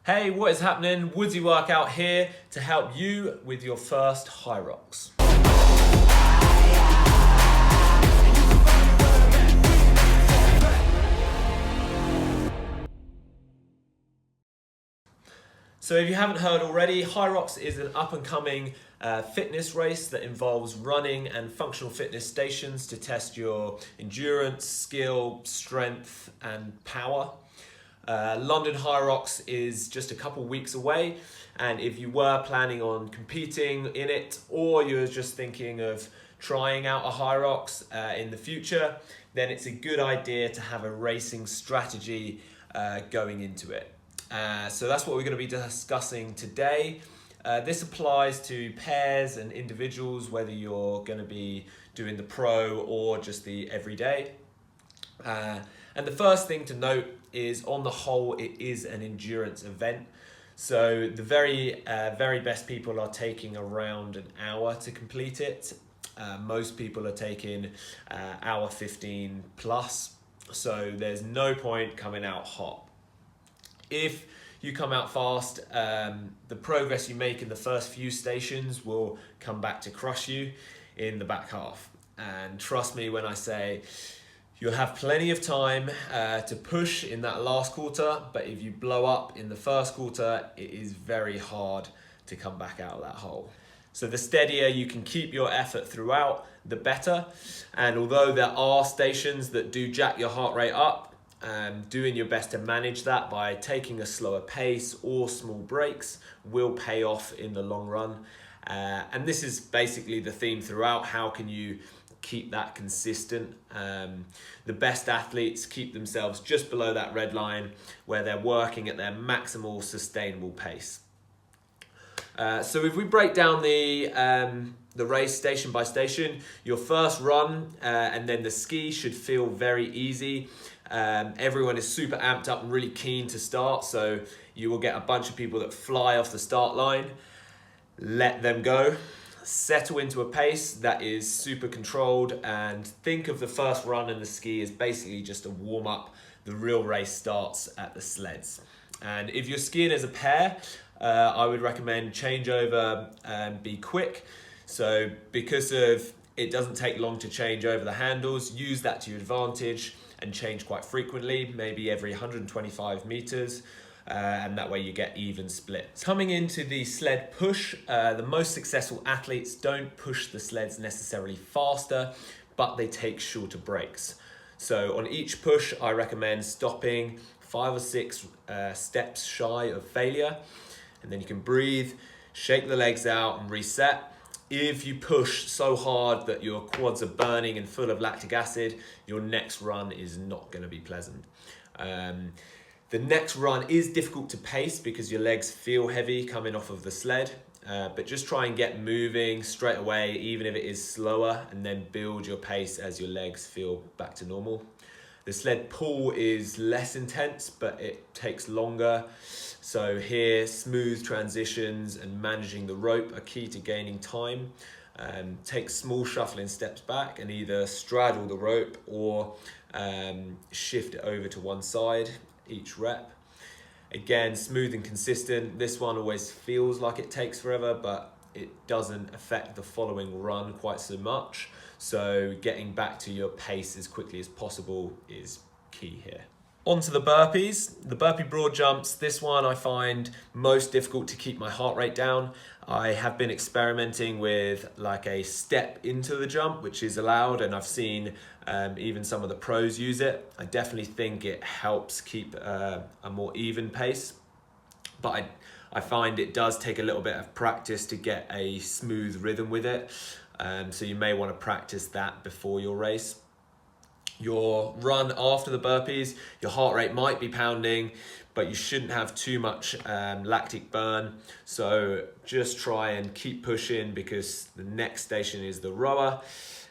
Hey, what is happening? Woodsy Workout here to help you with your first Hyrox. So if you haven't heard already, Hyrox is an up-and-coming fitness race that involves running and functional fitness stations to test your endurance, skill, strength and power. London Hyrox is just a couple weeks away, and if you were planning on competing in it or you're just thinking of trying out a Hyrox in the future, then it's a good idea to have a racing strategy going into it. So that's what we're going to be discussing today. This applies to pairs and individuals, whether you're going to be doing the pro or just the everyday. And the first thing to note is, on the whole, it is an endurance event. So the very best people are taking around an hour to complete it. Most people are taking hour 15 plus. So there's no point coming out hot. If you come out fast, the progress you make in the first few stations will come back to crush you in the back half. And trust me when I say you'll have plenty of time to push in that last quarter, but if you blow up in the first quarter, it is very hard to come back out of that hole. So the steadier you can keep your effort throughout, the better. And although there are stations that do jack your heart rate up, doing your best to manage that by taking a slower pace or small breaks will pay off in the long run. And this is basically the theme throughout. How can you keep that consistent? The best athletes keep themselves just below that red line where they're working at their maximal sustainable pace. So if we break down the race station by station, your first run and then the ski should feel very easy. Everyone is super amped up and really keen to start, so you will get a bunch of people that fly off the start line. Let them go. Settle into a pace that is super controlled, and think of the first run and the ski as basically just a warm-up. The real race starts at the sleds. And if you're skiing as a pair, I would recommend changeover and be quick. So because of it doesn't take long to change over the handles, use that to your advantage and change quite frequently, maybe every 125 meters. And that way you get even splits. Coming into the sled push, the most successful athletes don't push the sleds necessarily faster, but they take shorter breaks. So on each push, I recommend stopping 5 or 6 steps shy of failure. And then you can breathe, shake the legs out and reset. If you push so hard that your quads are burning and full of lactic acid, your next run is not going to be pleasant. The next run is difficult to pace because your legs feel heavy coming off of the sled, but just try and get moving straight away, even if it is slower, and then build your pace as your legs feel back to normal. The sled pull is less intense, but it takes longer. So here, smooth transitions and managing the rope are key to gaining time. Take small shuffling steps back and either straddle the rope or shift it over to one side each rep. Again, smooth and consistent. This one always feels like it takes forever, but it doesn't affect the following run quite so much. So getting back to your pace as quickly as possible is key here. On to the burpees. The burpee broad jumps, this one I find most difficult to keep my heart rate down. I have been experimenting with like a step into the jump, which is allowed, and I've seen even some of the pros use it. I definitely think it helps keep a more even pace, but I find it does take a little bit of practice to get a smooth rhythm with it. So you may want to practice that before your race. Your run after the burpees, your heart rate might be pounding, but you shouldn't have too much lactic burn. So just try and keep pushing, because the next station is the rower.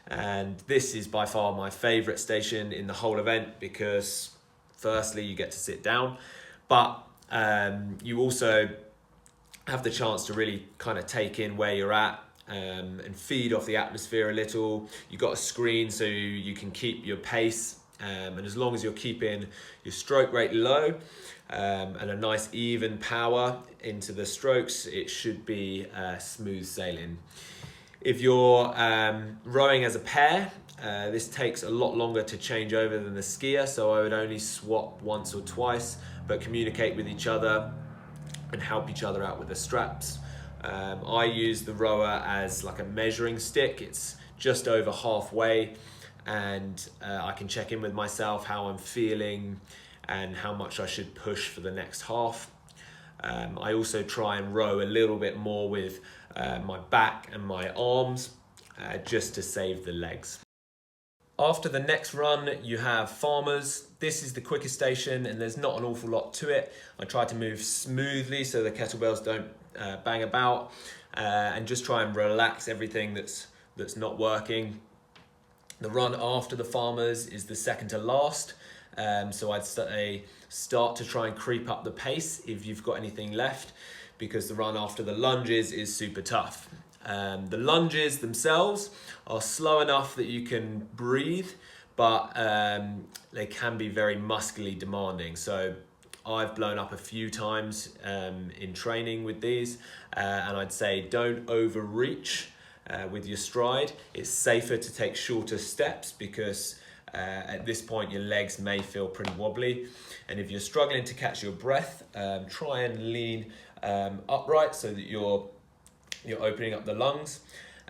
And this is by far my favorite station in the whole event, because firstly, you get to sit down, but you also have the chance to really kind of take in where you're at. And feed off the atmosphere a little. You've got a screen so you can keep your pace, and as long as you're keeping your stroke rate low, and a nice even power into the strokes, it should be smooth sailing. If you're rowing as a pair, this takes a lot longer to change over than the skier, so I would only swap once or twice, but communicate with each other and help each other out with the straps. I use the rower as like a measuring stick. It's just over halfway, and I can check in with myself how I'm feeling and how much I should push for the next half. I also try and row a little bit more with my back and my arms, just to save the legs. After the next run, you have farmers. This is the quickest station and there's not an awful lot to it. I try to move smoothly so the kettlebells don't bang about, and just try and relax everything that's not working. The run after the farmers is the second to last. So I'd say start to try and creep up the pace if you've got anything left, because the run after the lunges is super tough. The lunges themselves are slow enough that you can breathe, but they can be very muscly demanding. So I've blown up a few times in training with these, and I'd say don't overreach with your stride. It's safer to take shorter steps because at this point your legs may feel pretty wobbly, and if you're struggling to catch your breath, try and lean upright so that you're opening up the lungs,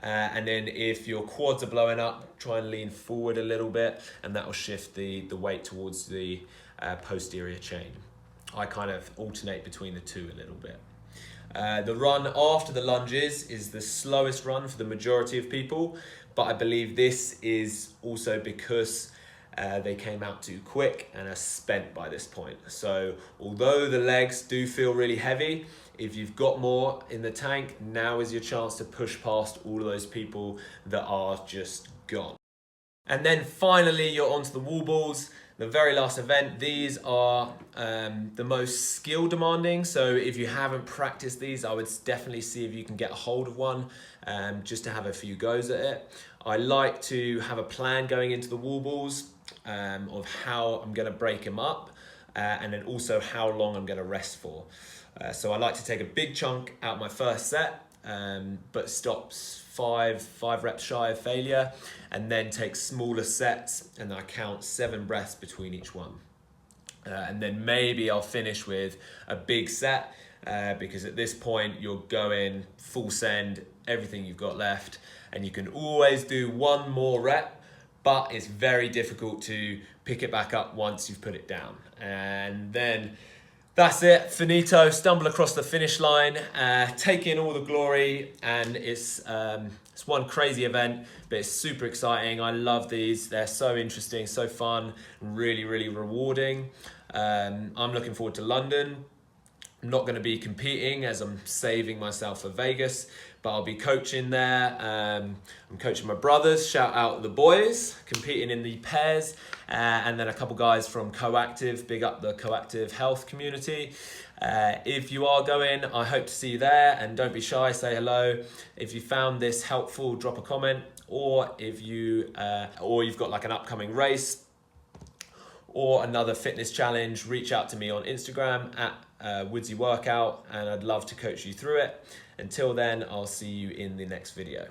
and then if your quads are blowing up, try and lean forward a little bit, and that will shift the weight towards the posterior chain. I kind of alternate between the two a little bit. The run after the lunges is the slowest run for the majority of people, but I believe this is also because they came out too quick and are spent by this point. So although the legs do feel really heavy, if you've got more in the tank, now is your chance to push past all of those people that are just gone. And then finally, you're onto the wall balls, the very last event. These are the most skill demanding. So if you haven't practiced these, I would definitely see if you can get a hold of one, just to have a few goes at it. I like to have a plan going into the wall balls of how I'm gonna break them up, and then also how long I'm gonna rest for. So I like to take a big chunk out my first set, but stops five reps shy of failure, and then take smaller sets, and I count 7 breaths between each one. And then maybe I'll finish with a big set, because at this point you're going full send, everything you've got left, and you can always do one more rep, but it's very difficult to pick it back up once you've put it down. And then that's it, finito, stumble across the finish line, take in all the glory, and it's one crazy event, but it's super exciting. I love these, they're so interesting, so fun, really, really rewarding. I'm looking forward to London. I'm not gonna be competing as I'm saving myself for Vegas, but I'll be coaching there. I'm coaching my brothers, shout out the boys, competing in the pairs, and then a couple guys from Coactive, big up the Coactive Health community. If you are going, I hope to see you there, and don't be shy, say hello. If you found this helpful, drop a comment, or if you've got like an upcoming race or another fitness challenge, reach out to me on Instagram at Woodsy Workout, and I'd love to coach you through it. Until then, I'll see you in the next video.